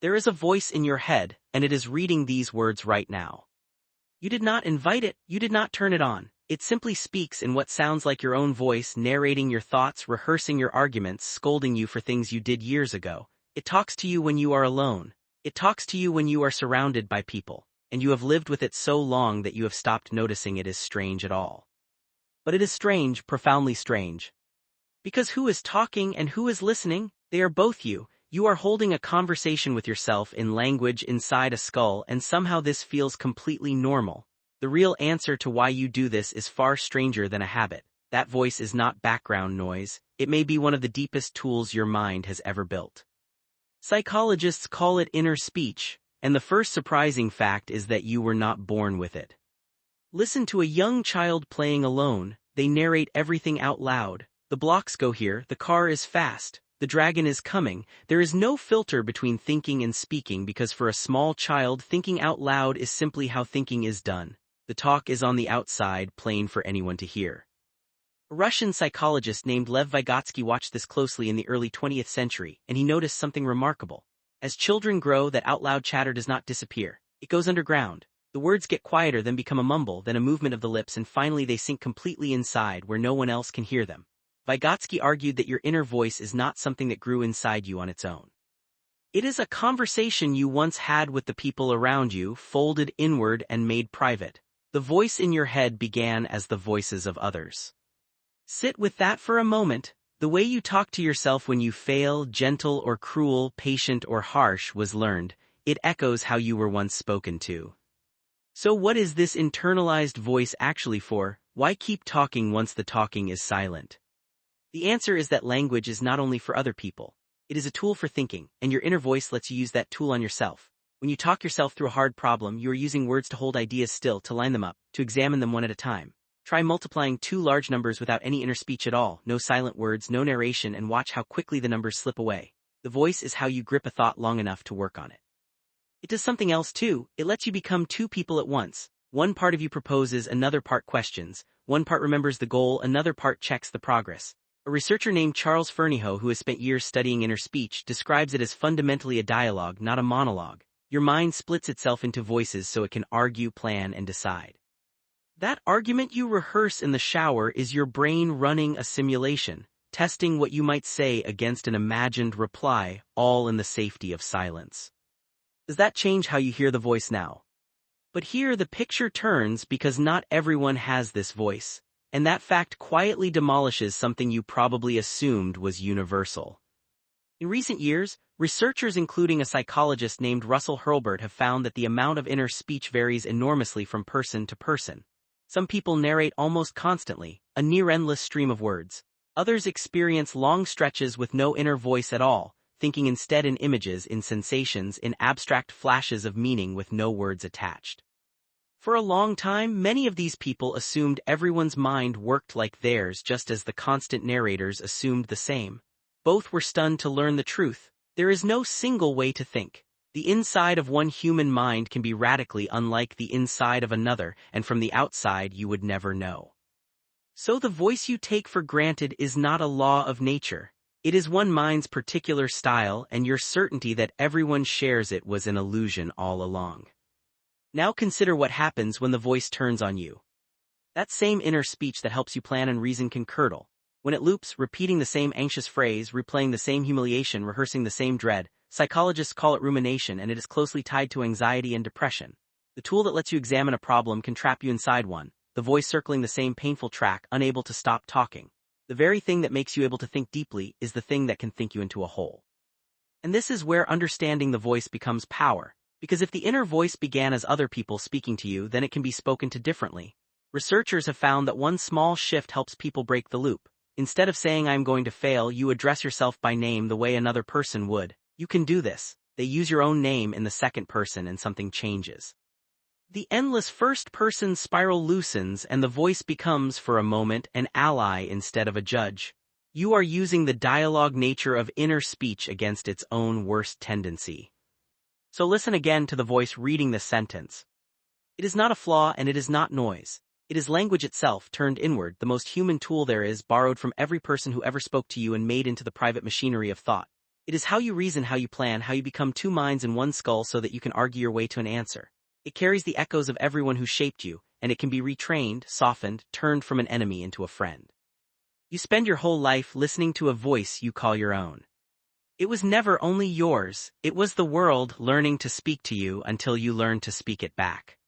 There is a voice in your head, and it is reading these words right now. You did not invite it, you did not turn it on. It simply speaks in what sounds like your own voice, narrating your thoughts, rehearsing your arguments, scolding you for things you did years ago. It talks to you when you are alone. It talks to you when you are surrounded by people, and you have lived with it so long that you have stopped noticing it is strange at all. But it is strange, profoundly strange. Because who is talking and who is listening? They are both you. You are holding a conversation with yourself in language inside a skull, and somehow this feels completely normal. The real answer to why you do this is far stranger than a habit. That voice is not background noise. It may be one of the deepest tools your mind has ever built. Psychologists call it inner speech, and the first surprising fact is that you were not born with it. Listen to a young child playing alone. They narrate everything out loud. The blocks go here, the car is fast, the dragon is coming. There is no filter between thinking and speaking, because for a small child, thinking out loud is simply how thinking is done. The talk is on the outside, plain for anyone to hear. A Russian psychologist named Lev Vygotsky watched this closely in the early 20th century, and he noticed something remarkable. As children grow, that out-loud chatter does not disappear. It goes underground. The words get quieter, then become a mumble, then a movement of the lips, and finally they sink completely inside where no one else can hear them. Vygotsky argued that your inner voice is not something that grew inside you on its own. It is a conversation you once had with the people around you, folded inward and made private. The voice in your head began as the voices of others. Sit with that for a moment. The way you talk to yourself when you fail, gentle or cruel, patient or harsh, was learned. It echoes how you were once spoken to. So what is this internalized voice actually for? Why keep talking once the talking is silent? The answer is that language is not only for other people. It is a tool for thinking, and your inner voice lets you use that tool on yourself. When you talk yourself through a hard problem, you are using words to hold ideas still, to line them up, to examine them one at a time. Try multiplying two large numbers without any inner speech at all, no silent words, no narration, and watch how quickly the numbers slip away. The voice is how you grip a thought long enough to work on it. It does something else too. It lets you become two people at once. One part of you proposes, another part questions. One part remembers the goal, another part checks the progress. A researcher named Charles Fernyhough, who has spent years studying inner speech, describes it as fundamentally a dialogue, not a monologue. Your mind splits itself into voices so it can argue, plan, and decide. That argument you rehearse in the shower is your brain running a simulation, testing what you might say against an imagined reply, all in the safety of silence. Does that change how you hear the voice now? But here the picture turns, because not everyone has this voice, and that fact quietly demolishes something you probably assumed was universal. In recent years, researchers including a psychologist named Russell Hurlburt have found that the amount of inner speech varies enormously from person to person. Some people narrate almost constantly, a near-endless stream of words. Others experience long stretches with no inner voice at all, thinking instead in images, in sensations, in abstract flashes of meaning with no words attached. For a long time, many of these people assumed everyone's mind worked like theirs, just as the constant narrators assumed the same. Both were stunned to learn the truth. There is no single way to think. The inside of one human mind can be radically unlike the inside of another, and from the outside you would never know. So the voice you take for granted is not a law of nature. It is one mind's particular style, and your certainty that everyone shares it was an illusion all along. Now consider what happens when the voice turns on you. That same inner speech that helps you plan and reason can curdle. When it loops, repeating the same anxious phrase, replaying the same humiliation, rehearsing the same dread, psychologists call it rumination, and it is closely tied to anxiety and depression. The tool that lets you examine a problem can trap you inside one, the voice circling the same painful track, unable to stop talking. The very thing that makes you able to think deeply is the thing that can think you into a hole. And this is where understanding the voice becomes power, because if the inner voice began as other people speaking to you, then it can be spoken to differently. Researchers have found that one small shift helps people break the loop. Instead of saying "I'm going to fail," you address yourself by name the way another person would. You can do this. They use your own name in the second person and something changes. The endless first-person spiral loosens and the voice becomes, for a moment, an ally instead of a judge. You are using the dialogue nature of inner speech against its own worst tendency. So listen again to the voice reading this sentence. It is not a flaw and it is not noise. It is language itself, turned inward, the most human tool there is, borrowed from every person who ever spoke to you and made into the private machinery of thought. It is how you reason, how you plan, how you become two minds in one skull so that you can argue your way to an answer. It carries the echoes of everyone who shaped you, and it can be retrained, softened, turned from an enemy into a friend. You spend your whole life listening to a voice you call your own. It was never only yours, it was the world learning to speak to you until you learned to speak it back.